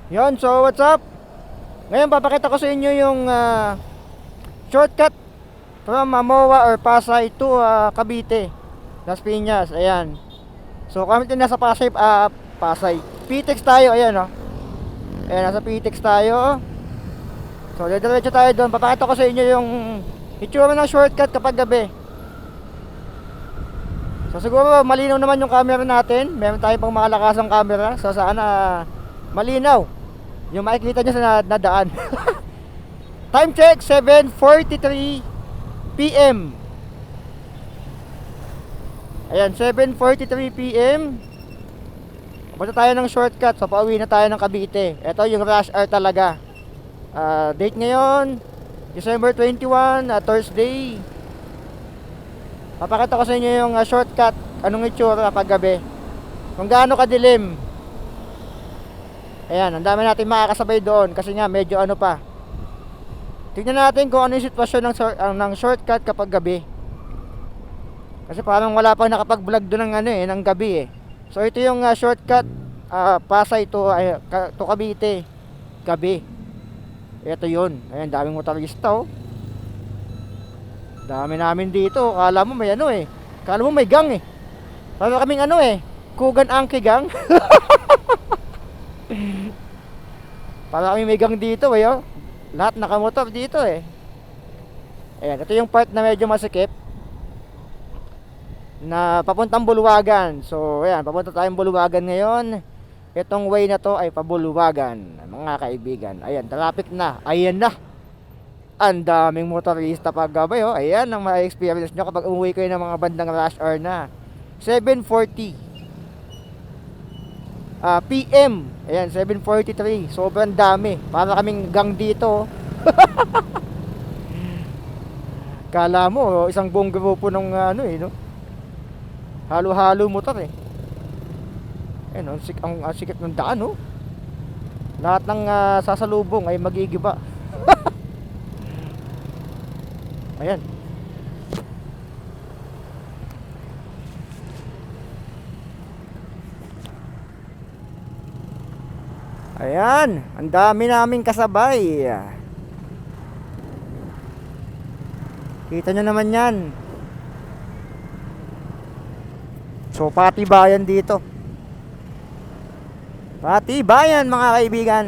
Yon, so what's up? Ngayon papakita ko sa inyo yung shortcut from Mamoa or Pasay to Cavite, Las Piñas. Ayan. So kami din nasa Pasay, Pasay. PTEX tayo, ayan oh. Ayan, nasa PTEX tayo. So diretso tayo doon. Papakita ko sa inyo yung itsura ng shortcut kapag gabi. So siguro malinaw naman yung camera natin. Meron tayong pang makalakasang camera. So sana malinaw yung makikita nyo sa nadaan. Time check 7:43 PM. Ayan, 7:43 PM. Punta tayo ng shortcut. So pauwi na tayo ng Cavite. Ito yung rush hour talaga. Date ngayon December 21, Thursday. Papakita ko sa inyo yung shortcut. Anong itsura pag gabi, kung gaano kadilim. Ayan, ang dami natin makakasabay doon kasi nga medyo ano pa. Tingnan natin kung ano yung sitwasyon ng shortcut kapag gabi. Kasi parang wala pang nakapag-vlog doon ng ano ng gabi eh. So ito yung shortcut Pasay to Cavite gabi. Ito yun. Ayan, daming motorista oh. Dami namin dito. Kala mo may ano eh. Kala mo may gang eh. Para kaming ano eh, Kugan Angke gang. Para kami may gang dito eh oh. Lahat nakamotor dito eh. Ayan, ito yung part na medyo masikip, na papuntang Buluwagan. So ayan, papunta tayong Buluwagan ngayon. Itong way na to ay pabuluwagan, mga kaibigan. Ayan, traffic na. Ayan na. Ang daming motorista pag gabi oh. Ayan ang ma-experience nyo kapag umuwi kayo ng mga bandang rush hour na. 7:40 PM. Ayan, 7:43. Sobrang dami. Para kaming gang dito. Kala mo isang buong grupo ng ano eh, no? Halo-halo motor eh. Ayan, ang sikip ng daan, no? Lahat ng sasalubong ay magigiba. Ayan. Ayan, ang dami naming kasabay. Kita nyo naman yan. So pati bayan dito. Pati bayan mga kaibigan.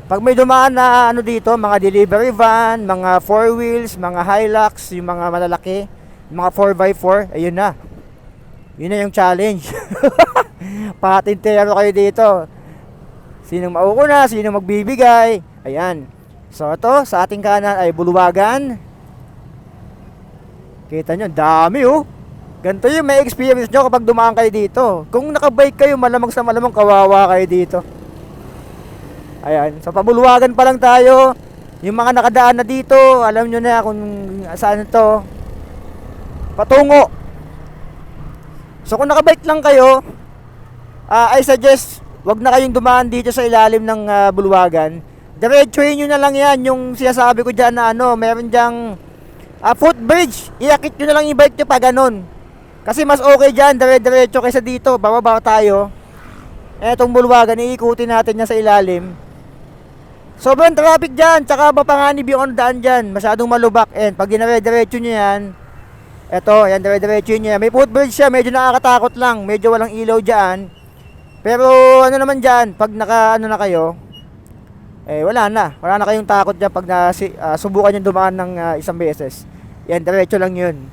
Pag may dumaan na ano dito, mga delivery van, mga 4 wheels, mga Hilux, yung mga malalaki, mga 4x4, ayun na. Yun na yung challenge. Patintero kayo dito. Sinong mauuna, sinong magbibigay. Ayan. So ito, sa ating kanan ay Buluwagan. Kita nyo, dami oh. Ganito yung may experience nyo kapag dumaan kayo dito. Kung nakabike kayo, malamang sa malamang kawawa kayo dito. Ayan, so pabuluwagan pa lang tayo. Yung mga nakadaan na dito, alam nyo na kung saan ito. Patungo. So kung nakabike lang kayo, I suggest wag na kayong dumaan dito sa ilalim ng Buluwagan. Diretsuhin nyo na lang yan. Yung sinasabi ko dyan na ano, meron dyang footbridge. Iakit nyo na lang yung bike nyo pa ganun. Kasi mas okay dyan, dire-diretso kaysa dito. Bababa tayo. Etong Buluwagan, iikutin natin yan sa ilalim. Sobrang traffic dyan, tsaka mapanganib yung daan dyan. Masyadong malubak. And pag dinare-diretso nyo yan, eto, yan, dire-diretso nyo yan. May footbridge siya, medyo nakakatakot lang. Medyo walang ilaw dyan. Pero ano naman dyan, pag naka ano na kayo, wala na kayong takot dyan pag subukan nyo dumaan ng isang beses. Yan, diretso lang yun.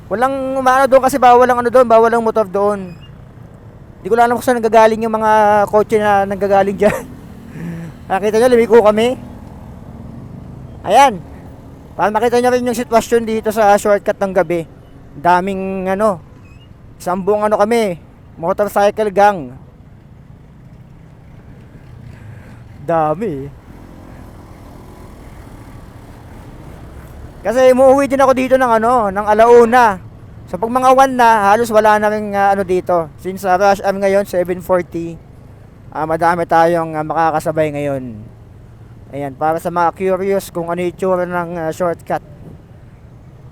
Walang umano doon kasi bawal ang ano doon, bawal ang motor doon. Hindi ko alam kung saan nanggagaling yung mga kotse na nanggagaling dyan. Nakita nyo, lumiko kami. Ayan. Para makita nyo rin yung sitwasyon dito sa shortcut ng gabi. Daming ano, isang buong ano kami, motorcycle gang. Dami. Kasi umuwi din ako dito ng ano, ng alauna. So pag mga 1 na, halos wala na ring ano dito. Since rush hour ngayon 7:40, madami tayong makakasabay ngayon. Ayan, para sa mga curious kung ano yung itsura ng shortcut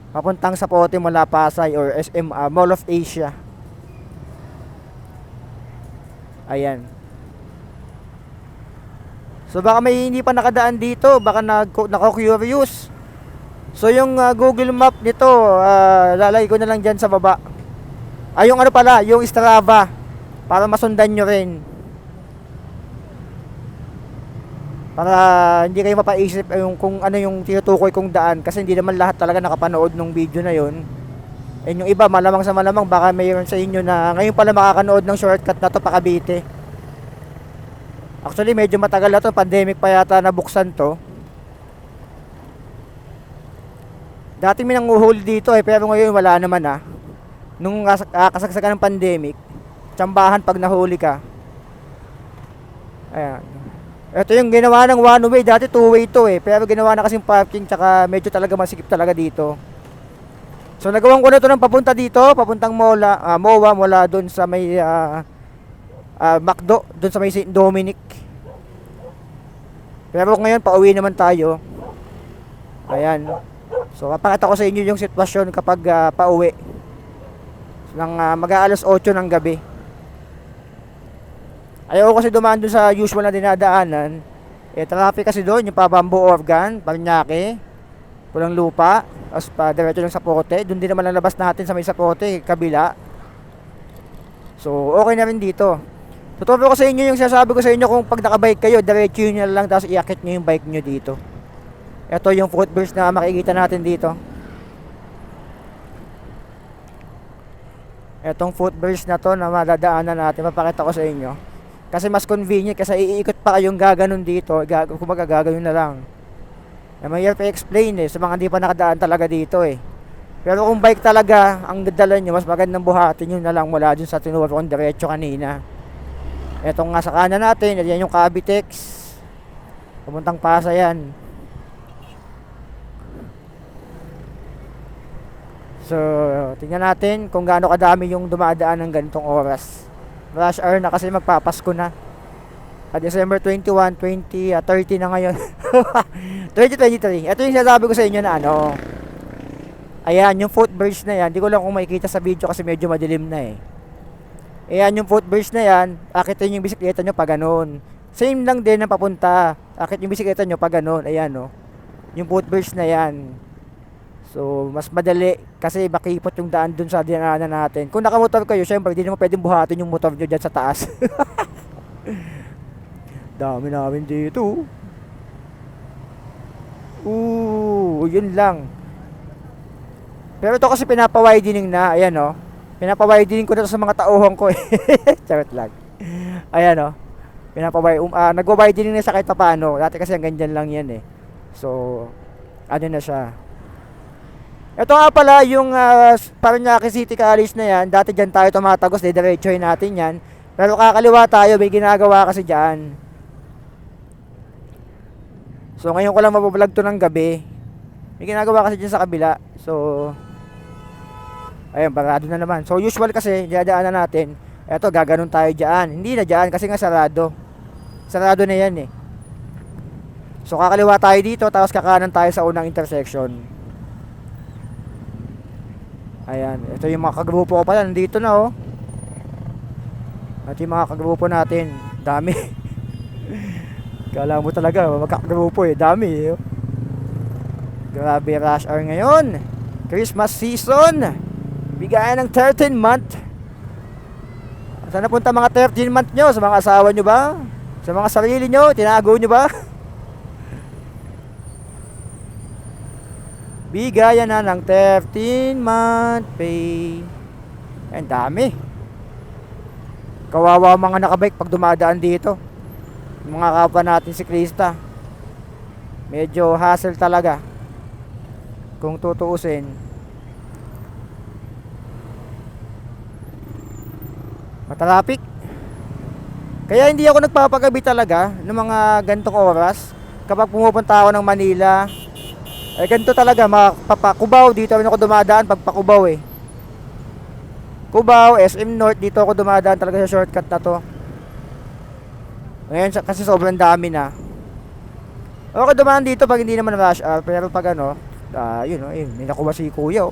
papuntang sa Pote mula Pasay or SM Mall of Asia. Ayan. So baka may hindi pa nakadaan dito, baka nako-curious. So yung Google Map nito, lalagay ko na lang dyan sa baba. Yung ano pala, yung Strava, para masundan nyo rin. Para hindi kayo mapaisip yung kung ano yung tinutukoy kong daan, kasi hindi naman lahat talaga nakapanood ng video na yon. And yung iba, malamang sa malamang, baka mayroon sa inyo na ngayon pala makakanood ng shortcut na to pa Cavite. Actually, medyo matagal na to, pandemic pa yata nabuksan to. Dati may nanguhuli dito pero ngayon wala naman Nung kasagsagan ng pandemic, tsambahan pag nahuli ka. Ayan. Ito yung ginawa ng one way, dati two way to pero ginawa na kasing parking, tsaka medyo talaga masikip talaga dito. So nagawan ko na to ng papunta dito, papuntang MOA mula doon sa may McDo, doon sa may St. Dominic. Pero ngayon pauwi naman tayo. Ayan. So papakita ko sa inyo yung sitwasyon kapag pauwi ng mag-aalas 8 ng gabi. Ayaw ko kasi dumaan doon sa usual na dinadaanan. Traffic kasi doon, yung Pabambo Organ, Paranaque, Pulang Lupa, tapos pa diretso ng Sapote. Doon din naman ang labas natin sa may Sapote, kabila. So okay na rin dito. Tuturo ko sa inyo yung sinasabi ko sa inyo, kung pag nakabike kayo, diretso nyo lang, tapos iakit nyo yung bike nyo dito. Ito yung footbridge na makikita natin dito. Etong footbridge na to na madadaanan natin, mapakita ko sa inyo. Kasi mas convenient, kasi iikot pa kayong gaganon dito, kumbaga gaganon na lang. Mahirap i-explain sa mga hindi pa nakadaan talaga dito Pero kung bike talaga ang dadala nyo, mas magandang buhatin nyo na lang mula dun sa tinuro kong diretso kanina. Etong nga sa kanan natin, yan yung Cavitex. Pamuntang Pasay yan. So, tingnan natin kung gaano kadami yung dumadaan ng ganitong oras. Rush hour na kasi magpapasko na. December 21, 20, 30 na ngayon. 2023. Ito yung sinasabi ko sa inyo na ayan, yung footbridge na yan. Hindi ko lang kung makikita sa video kasi medyo madilim na Ayan yung footbridge na yan. Akitin yung bisikleta nyo pa ganun. Same lang din ang papunta. Akit yung bisikleta nyo pa ganun. Ayan yung footbridge na yan. So, mas madali kasi makipot yung daan dun sa dinaanan natin. Kung nakamotor kayo, syempre, hindi naman pwedeng buhatin yung motor nyo dyan sa taas. Dami namin dito. Yun lang. Pero ito kasi pinapa-widening na. Ayan pinapa-widening ko na sa mga tauhan ko Charot lang. Ayan nagwa-widening na siya kahit paano. Dati kasi ang ganyan lang yan So, ano na siya. Ito nga pala yung Paranaque City College na yan. Dati dyan tayo tumatagos, diretsohin natin yan. Pero kakaliwa tayo, may ginagawa kasi dyan. So ngayon ko lang mabablog to ng gabi. May ginagawa kasi dyan sa kabila. So ayun, barado na naman. So usual kasi, dinadaanan natin. Eto, gaganon tayo dyan. Hindi na dyan kasi nga sarado. Sarado na yan So kakaliwa tayo dito, tapos kakanan tayo sa unang intersection. Ayan, ito yung mga kagrupo ko pala, nandito na Ito yung mga kagrupo natin. Dami. Kala mo talaga, magkakagrupo dami Grabe, rush hour ngayon. Christmas season. Bigayan ng 13 month. Saan napunta mga 13 month nyo? Sa mga asawa nyo ba? Sa mga sarili nyo? Tinago nyo ba? Bigayan na ng 13-month pay. Ang dami. Kawawa mga nakabike pag dumadaan dito. Mga kapwa natin siklista. Medyo hassle talaga. Kung tutuusin. Matraffic. Kaya hindi ako nagpapagabi talaga ng mga gantong oras. Kapag pumupunta ako ng Manila, ganito talaga, Cubao, dito rin ako dumadaan pag pa-Cubao Cubao, SM North, dito ako dumadaan talaga sa shortcut na to. Ngayon kasi sobrang dami na. Okay dumaan dito pag hindi naman rush hour, pero pag may nakuha si kuya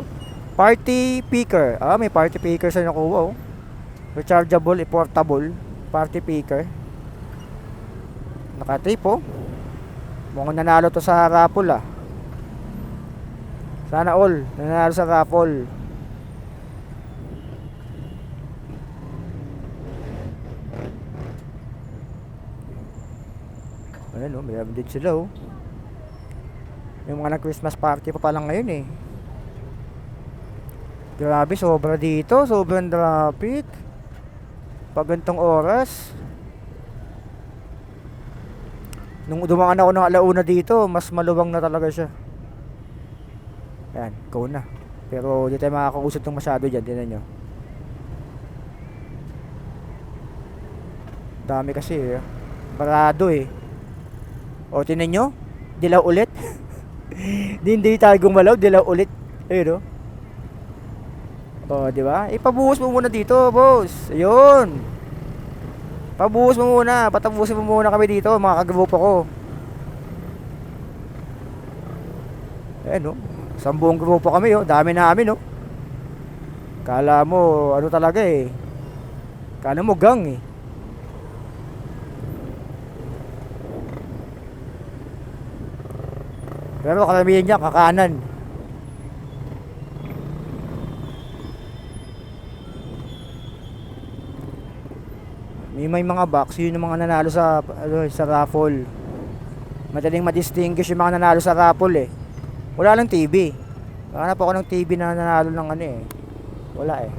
Party picker. May party picker sa nakuha Rechargeable, portable, party picker. Naka-tape oh. Mukhang nanalo to sa raffle ah. Sana all nanalo sa raffle. Ayan oh, may update sila oh. Yung mga nag-Christmas party pa lang ngayon eh. Grabe, sobra dito. Sobrang traffic pag gantong oras. Nung dumaan ako ng alauna dito, mas maluwang na talaga siya. Ayan, go na. Pero di tayo makakausap ng masyado dyan. Tinan nyo. Dami kasi eh. Barado eh. O, tinan nyo. Dilaw ulit. Hindi tayo gumalaw. Dilaw ulit. Ayun o. O, di ba? Ipabuhos mo muna dito, boss. Ayun. Pabuhos mo muna. Patabusin mo muna kami dito, mga kagrupo ko. Ayan o. Isang buong grupo kami o. Dami namin o. Kala mo, ano talaga eh. Kala mo gang eh. Pero karamihan niya kakanan. May mga box, yun yung mga nanalo sa raffle. Madaling ma-distinguish yung mga nanalo sa raffle eh. Wala lang TV. Hanap ako ng TV na nanalo ng ano eh. Wala eh.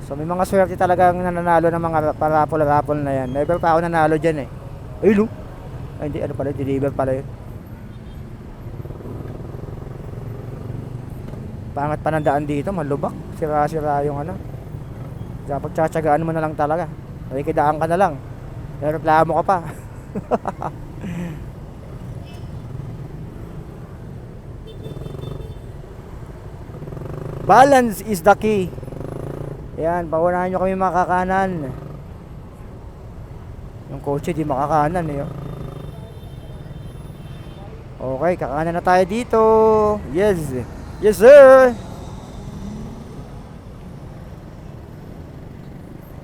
So may mga swerte talagang nananalo ng mga raffle na yan. Never pa ako nanalo dyan eh. Ayun oh. Ay, hindi, ano pala, deliver pala yun. Pangat pa ng daan dito, malubak. Sira-sira yung ano. Dapat tsatsagaan mo na lang talaga. Nakikidaan ka na lang. Pero reklamo ka pa. Balance is the key. Ayan, paunahan nyo kami makakanan. Yung kotse di makakanan eh. Okay, kakanan na tayo dito. Yes. Yes sir.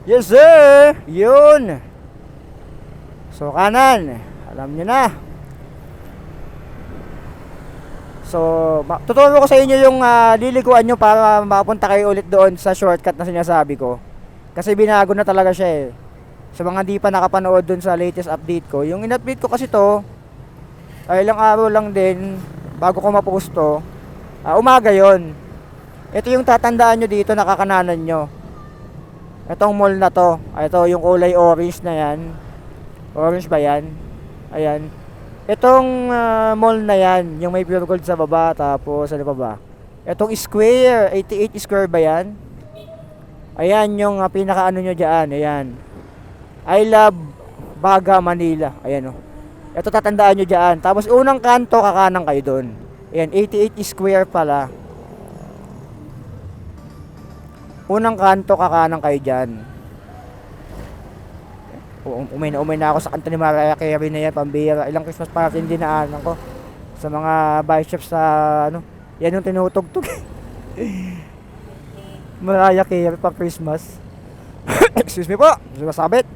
Yes sir. Yun. So kanan. Alam nyo na. So tuturo ko sa inyo yung lilikuan nyo para makapunta kayo ulit doon sa shortcut na sinasabi ko. Kasi binago na talaga siya eh. Sa mga di pa nakapanood doon sa latest update ko. Yung in-update ko kasi to ay ilang araw lang din bago ko ma-post to. Umaga yon. Ito yung tatandaan nyo dito, nakakananan nyo. Itong mall na to. Ito yung kulay orange na yan. Orange ba yan? Ayan. Itong mall na yan, yung may pure gold sa baba. Tapos ano pa ba? Itong square, 88 square ba yan? Ayan yung pinaka ano nyo dyan. Ayan. I love Baga, Manila. Ayan o. Ito tatandaan nyo dyan. Tapos unang kanto, kakanan kayo doon. Ayan, 88 square pala. Unang kanto, kakanan kayo dyan. Umay na ako sa kanto ni Mariah Carey na yan, pambira. Ilang Christmas party hindi naanan ko. Sa mga biceps sa ano. Yan yung tinutugtog. Mariah Carey pa Christmas. Excuse me po, sumasabit.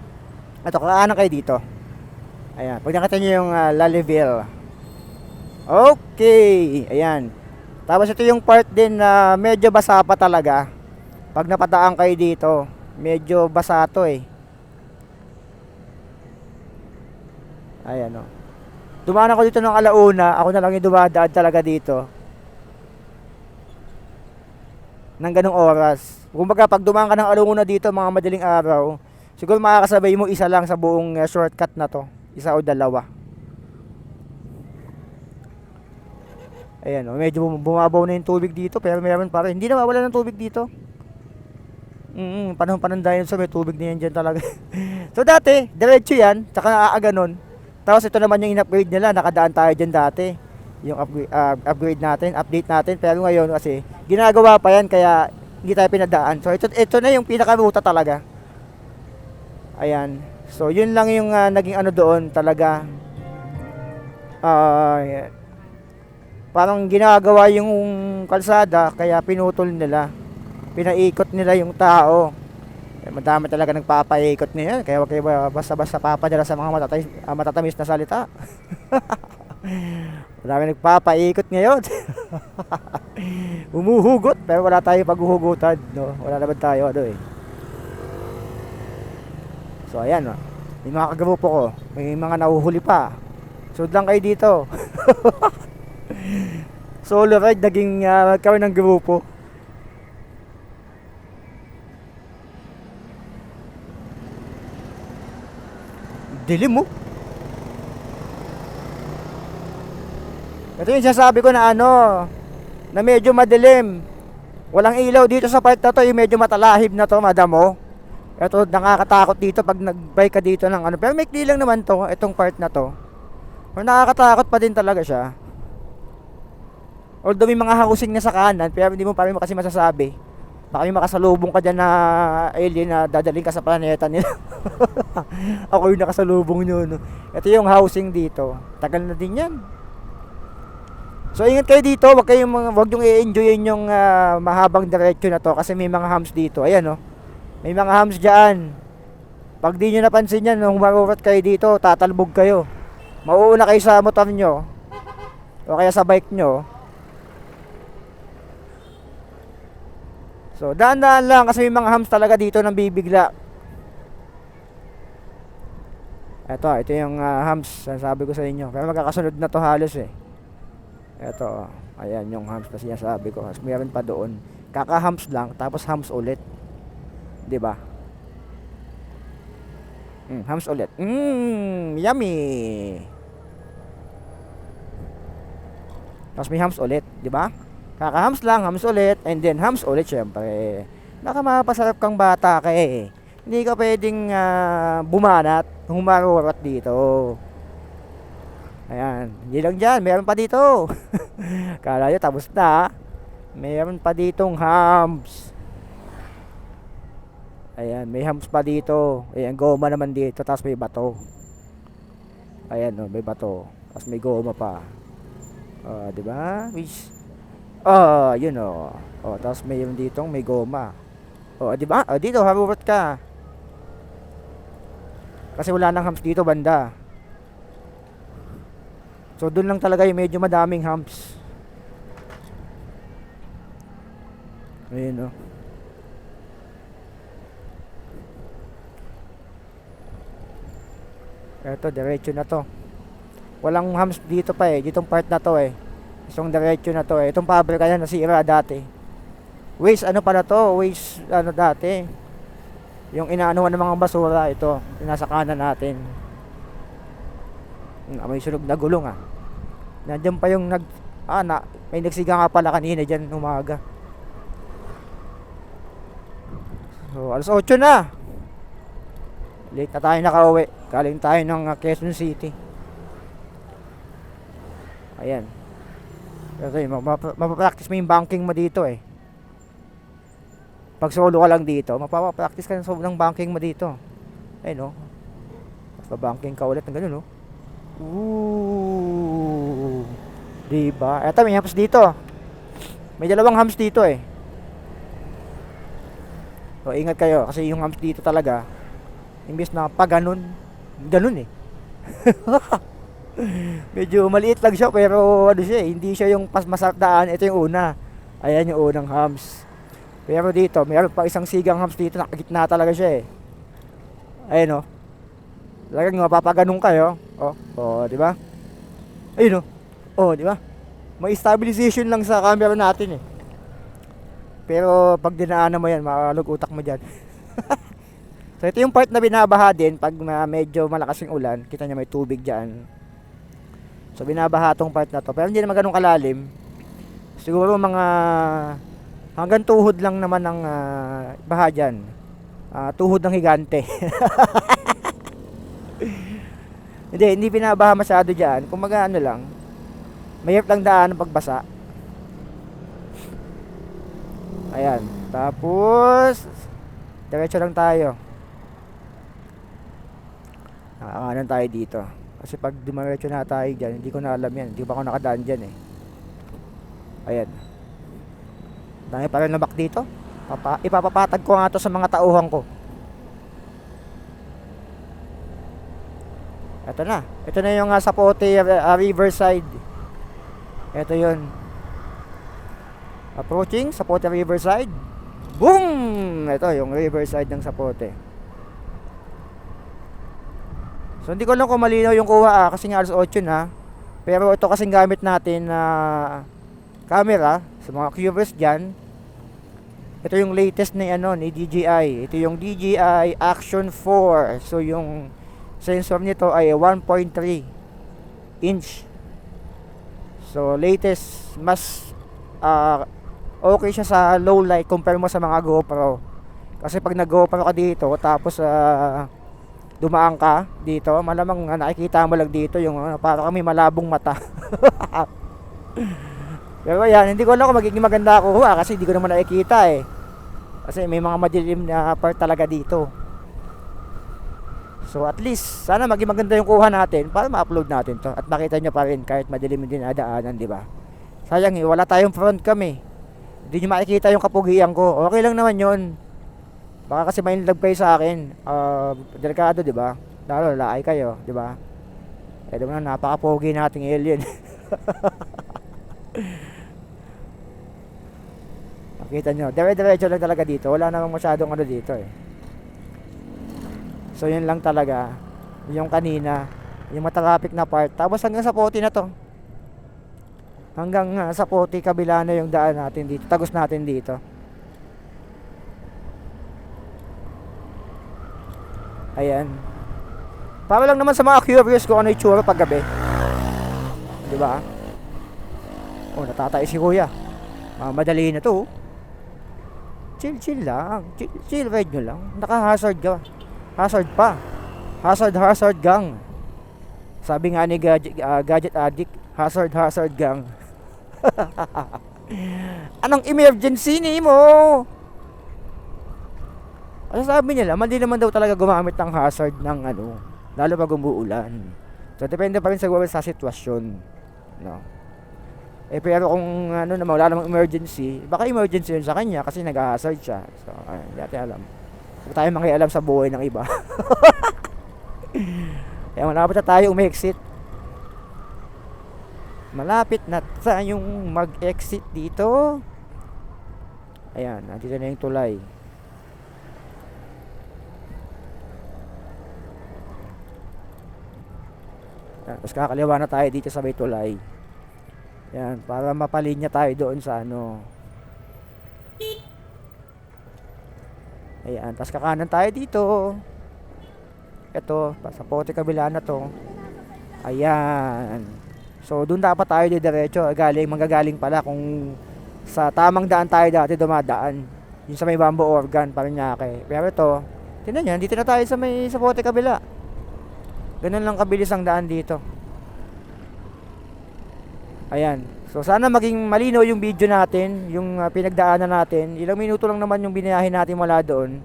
Ito, kakanan kayo dito. Ayan, pag nakita nyo yung Laliville. Okay, ayan. Tapos ito yung part din na medyo basa pa talaga. Pag napadaan kayo dito, medyo basa to eh. Ayan o. Dumaan ako dito ng alauna, ako na lang yung dumadaan talaga dito. Nang ganong oras. Kumbaga pag dumaan ka ng alauna dito, mga madaling araw, siguro makakasabay mo isa lang sa buong shortcut na to. Isa o dalawa. Ayan o, medyo bumabaw na yung tubig dito, pero meron pa rin. Hindi na mawala ng tubig dito. Panahon dahil sa may tubig na yan dyan talaga. So dati, diretso yan, tsaka naaaganon. Tapos ito naman yung in-upgrade nila, nakadaan tayo dyan dati. Yung upgrade natin, update natin. Pero ngayon kasi, ginagawa pa yan, kaya hindi tayo pinadaan. So ito na yung pinaka-ruta talaga. Ayan. So yun lang yung naging ano doon talaga. Parang ginagawa yung kalsada, kaya pinutol nila. Pinaikot nila yung tao. Madami talaga nagpapaikot ngayon. Kaya wag kayo basta-basta papadala sa mga matatamis na salita. Madami nagpapaikot ngayon. Umuhugot pero wala tayong paghuhugutan, no? Wala naman tayo ano eh. So ayan, no? May mga kagrupo ko, may mga nahuhuli pa. Sunod lang kayo dito. Solo ride naging kami ng grupo. Dilim mo. Ito yung sinasabi ko na na medyo madilim. Walang ilaw dito sa part na to, yung medyo matalahib na to, madamo. Ito nakakatakot dito pag nagbike ka dito ng pero may lang naman to, itong part na to. Pero nakakatakot pa din talaga siya. Although may mga housing na sa kanan, pero hindi mo pa rin kasi masasabi. Baka may makasalubong ka dyan na alien na dadaling ka sa planeta nila. Ako yung nakasalubong nyo, no? Ito yung housing dito. Tagal na din yan. So ingat kayo dito, wag yung i-enjoyin yung mahabang diretso na to kasi may mga hams dito. Ayan, no? May mga hams dyan. Pag di nyo napansin yan, nung marurat kayo dito, tatalbog kayo. Mauuna kayo sa motor nyo o kaya sa bike nyo. So daan-daan lang kasi may mga hams talaga dito nang bibigla. Ito yung hams, sabi ko sa inyo. Pero magkakasunod na to halos eh. Ito, ayan yung hams na sinasabi ko. Mas meron pa doon. Kaka-hams lang, tapos hams ulit. 'Di ba? Hams ulit. Yummy. Tapos may hams ulit, 'di ba? Kaka-hams lang, hams ulit, and then hams ulit syempre. Baka mapasarap kang bata ka eh. Hindi ka pwedeng bumanat, humarurat dito. Ayan, hindi lang dyan, meron pa dito. Kala nyo tapos na. Meron pa ditong hams. Ayan, may hams pa dito. Ayan, goma naman dito, tapos may bato. Ayan, oh, may bato. Tapos may goma pa. Di ba? Yun oh. Oh, tapos mayroon ditong may goma. Oh, di ba? Oh, dito harurat ka. Kasi wala nang hams dito banda. So doon lang talaga yung medyo madaming hams. Ayun oh. Eto, diretso na to. Walang hams dito pa eh. Ditong part na to eh. Isang diretso na to eh. Itong pabrika yan nasira dati. Waste ano pala to? Waste ano dati. Yung inaanuhan ng mga basura ito. Nasa kanan natin. May sunog na gulong ah. Nandiyan pa yung may nagsiga nga pala kanina dyan umaga. So alas 8 na. Late na tayo nakauwi. Galing tayo ng Quezon City. Ayan. Kasi mapapractice mo yung banking mo dito eh. Pag solo ka lang dito, mapapractice ka ng banking mo dito. Ayun no. Tapos banking ka ulit ng ganun no. Ooh. Diba? Eto may hams dito. May dalawang hams dito eh. So ingat kayo kasi yung hams dito talaga imbis na pa ganun eh. Medyo maliit lang siya pero siya eh, hindi siya yung masarap daan. Ito yung una. Ayan yung unang hams. Pero dito, mayroon pa isang sigang hams dito, nakagitna talaga siya eh. Ayun oh. Talagang mapapaganong kayo. Oh, di ba? Ayun oh. Oh, di ba? May stabilization lang sa camera natin eh. Pero pag dinaanan mo yan, makalog utak mo diyan. So ito yung part na binabaha din pag medyo malakas yung ulan. Kita niyo may tubig diyan. So binabaha tong part na to. Pero hindi naman ganun kalalim. Siguro mga hanggang tuhod lang naman ang baha dyan. Tuhod ng higante. Hindi binabaha masyado dyan. Kung ano lang, mahirap lang daan ng pagbasa. Ayan. Tapos diretso lang tayo. Nakakanan tayo dito. Kasi pag dumiretso na tayo dyan, hindi ko na alam yan. Hindi pa ako nakadaan dyan eh. Ayan. Dami pa rin labak dito. Ipapapatag ko nga to sa mga tauhan ko. Ito na. Ito na yung Zapote Riverside. Ito yun. Approaching Zapote Riverside. Boom! Ito yung Riverside ng Zapote. So hindi ko lang kung malinaw yung kuha kasi nga alas 8 na. Pero ito kasing gamit natin na camera sa mga curious dyan. Ito yung latest ni ni DJI. Ito yung DJI Action 4. So yung sensor nito ay 1.3 inch. So latest, mas okay siya sa low light compare mo sa mga GoPro. Kasi pag nag-GoPro ka dito tapos dumaan ka dito, malamang nakikita mo lang dito yung para kami malabong mata. Pero yan, hindi ko alam kung magiging maganda ako kasi hindi ko naman nakikita kasi may mga madilim na part talaga dito. So at least sana maging maganda yung kuha natin para ma-upload natin to at makita nyo pa rin kahit madilim din dinadaanan, di ba? Sayang wala tayong front cam hindi nyo makikita yung kapugian ko. Okay lang naman yun. Baka kasi may lag kayo sa akin. Delikado, di ba? Lalo laay kayo, di ba? Di ba napaka-pogi nating alien. Makita nyo, dire-diretso lang talaga dito. Wala namang masyadong dito So yun lang talaga. Yung kanina, yung matraffic na part. Tapos hanggang sa Zapote na to. Hanggang sa Zapote kabila na yung daan natin dito. Tagos natin dito. Ayan. Para lang naman sa mga curious kung ano yung tsura pag gabi. Diba? Oh, natatay si kuya. Madali na to. Chill lang. Chill ride nyo lang. Naka-hazard ka. Hazard pa. Hazard gang. Sabi nga ni Gadget Addict, hazard gang. Anong emergency ni mo? Ano sabi nila? Mali naman daw talaga gumamit ng hazard ng lalo pag umuulan. So depende pa rin siguro sa sitwasyon, no? Pero kung naman wala namang emergency, baka emergency yun sa kanya kasi nag-hazard siya. So hindi natin alam. Huwag tayo makialam sa buhay ng iba. Kaya malapit na tayo umexit. Malapit na tayong mag-exit dito. Ayan, nandito na yung tulay. Tapos kakaliwa na tayo dito sa may tulay. Yan, para mapalinya tayo doon sa Ayan, tapos kakanan tayo dito. Ito, sa Zapote kabila na to. Ayan. So, doon dapat tayo diretso. Manggagaling pala kung sa tamang daan tayo dati dumadaan. Yung sa may Bamboo Organ, Parañaque. Pero ito, tingnan nyo, dito na tayo sa may Zapote kabila. Ganun lang kabilis ang daan dito. Ayan. So sana maging malinaw yung video natin, yung pinagdaanan natin. Ilang minuto lang naman yung binayahin natin mula doon.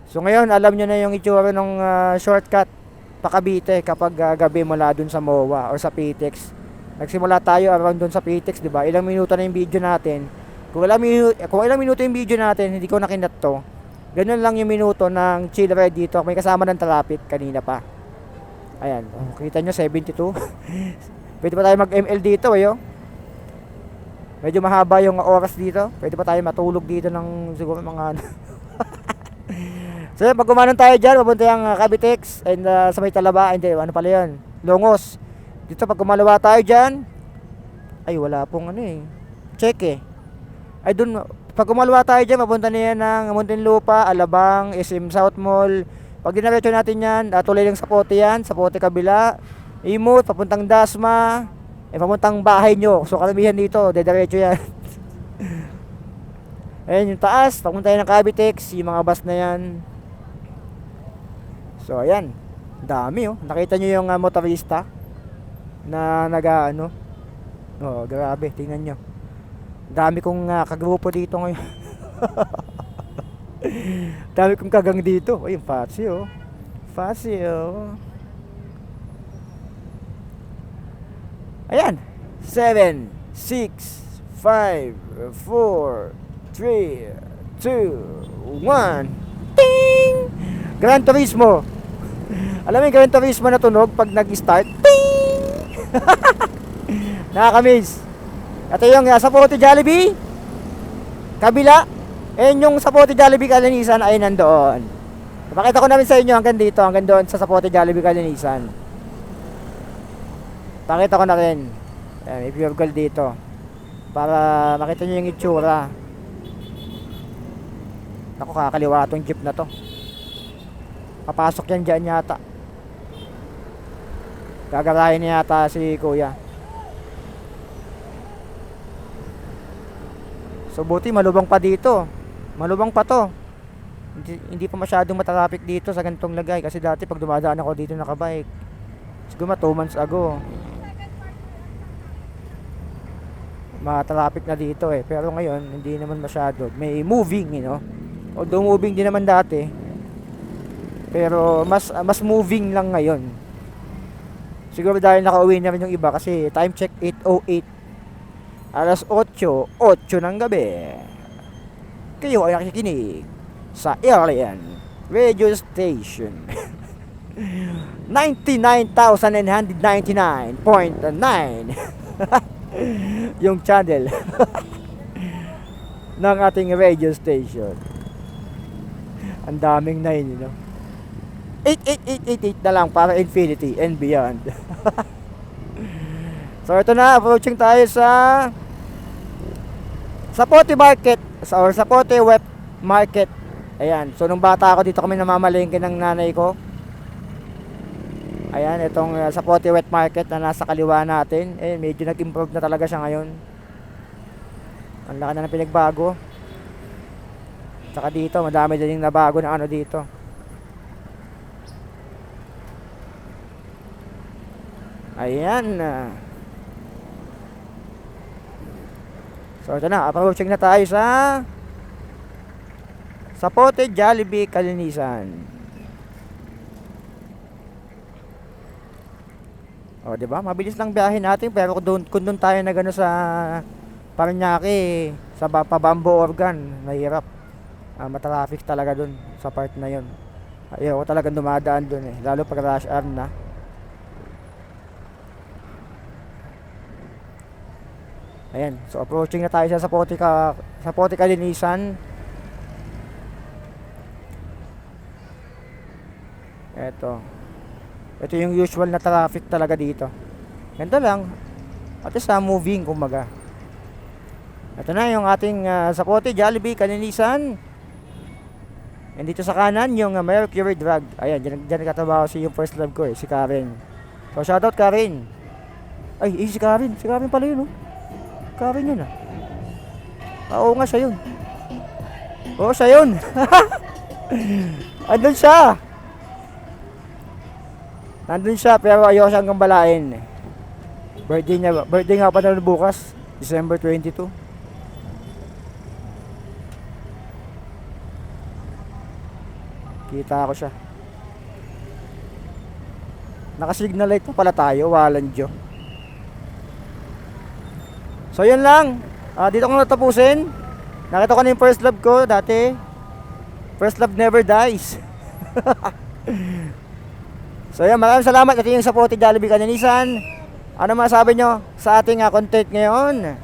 So ngayon, alam nyo na yung itsura ng shortcut pa Cavite kapag gabi mula doon sa MOA or sa PTEX. Nagsimula tayo around doon sa PTEX, di ba? Ilang minuto na yung video natin. Kung ilang minuto yung video natin, hindi ko nakinat to. Ganun lang yung minuto ng chill ride dito. May kasama ng traffic kanina pa. Ayan, kita nyo 72. Pwede pa tayo mag-ML dito Medyo mahaba yung oras dito. Pwede pa tayo matulog dito ng siguro mga So pag kumanan tayo dyan, papunta yung Cavitex and sa may Talaba, hindi, pala yun, Longos. Dito pag kumalawa tayo dyan, ay wala pong check ay dun, pag kumalawa tayo dyan, papunta na yan ng Muntinlupa, Alabang, SM South Mall. Pag dinaretso natin yan, tuloy lang Zapote yan, Zapote kabila, Imot, papuntang Dasma, papuntang bahay nyo. So karamihan dito, diretso yan. Ayan yung taas, papunta yan ng Cavitex, yung mga bus na yan. So ayan, dami Nakita nyo yung motorista na oh grabe, tingnan nyo. Dami kong kagrupo dito ngayon. Dami kong kagang dito. Ayun, Fasi Ayan, 7, 6, 5, 4, 3, 2, 1. Ting! Gran Turismo. Alam mo yung Gran Turismo na tunog pag nag-start? Ting! Nakakamiss. Ito yung Sapote Jollibee. Kabila. Yung Sapote Jollibee Kalinisan ay nandoon. Pakita ko namin sa inyo hanggang dito, hanggang doon sa Sapote Jollibee Kalinisan. Pakita ko na rin. Ayan, may pure gold dito. Para makita nyo yung itsura. Naku, kakaliwa itong jeep na to. Papasok yan dyan yata. Gagarahin niya yata si kuya. So buti malubang pa dito. Malubang pa to. Hindi pa masyadong matraffic dito sa ganitong lagay. Kasi dati pag dumadaan ako dito nakabike, siguro 2 months ago, matraffic na dito eh. Pero ngayon hindi naman masyado. May moving, you know. Although moving din naman dati, pero mas moving lang ngayon. Siguro dahil nakauwi na rin yung iba kasi time check 8:08. Alas 8:08 ng gabi. Kayo ay nakikinig sa Alien Radio Station 99,999.9 yung channel ng ating radio station. Ang daming 9, you know. 88888 na lang para infinity and beyond. So ito na, approaching tayo sa Sapote Market or Sapote Wet Market. Ayan, so nung bata ako dito kami namamalengke ng nanay ko. Ayan, itong Sapote Wet Market na nasa kaliwa natin. Eh, medyo nag-improve na talaga siya ngayon. Ang laki na ng pinagbago. Tsaka dito, madami din yung nabago na ano dito. Ayan. So ito na, approaching na tayo sa Sapote Jollibee Kalinisan. O, di ba? Mabilis lang biyahe natin pero kung doon tayo na gano sa Paranaque, sa Pabambo Organ, mahirap. Matraffic talaga doon sa part na 'yon. Ayaw ko talagang dumadaan doon eh, lalo pag rush hour na. Ayan, so approaching na tayo sa Sapote Kalinisan. Ito yung usual na traffic talaga dito. Ganito lang. At sa moving kumbaga. Ito na yung ating Sapote Jollibee Kalinisan. And dito sa kanan yung Mercury Drug. Ayan, dyan nagtatrabaho si yung first love ko eh, si Karen. So shoutout Karen. Ay, si Karen. Si Karen pala yun, oh. Karen yun, ah. Oo nga, siya yun. Oo, siya yun. Andun siya. Nandun siya, pero ayaw siyang gambalain. Birthday nga pa na bukas, December 22. Kita ko siya. Naka-signal light pa pala tayo, walang Diyo. So yun lang. Dito ko natapusin. Nakita ko na yung first love ko dati. First love never dies. So yan, maraming salamat. Ito yung Sapote Jollibee Kalinisan. Ano masabi nyo sa ating content ngayon?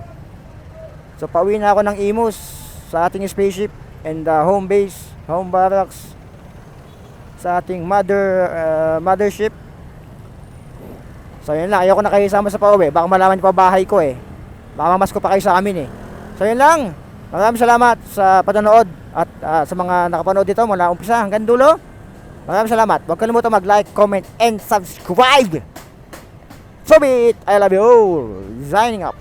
So pauwi na ako ng Imus sa ating spaceship and home base, home barracks, sa ating mothership. So yun lang, ayoko na kayo sama sa pauwi. Baka malaman nyo pa bahay ko eh. Baka mamas ko pa kayo sa amin eh. So yun lang. Maraming salamat sa panonood at sa mga nakapanood dito mula umpisa hanggang dulo. Maraming salamat. Huwag kalimutan mag-like, comment, and subscribe. So be it. I love you all. Signing up.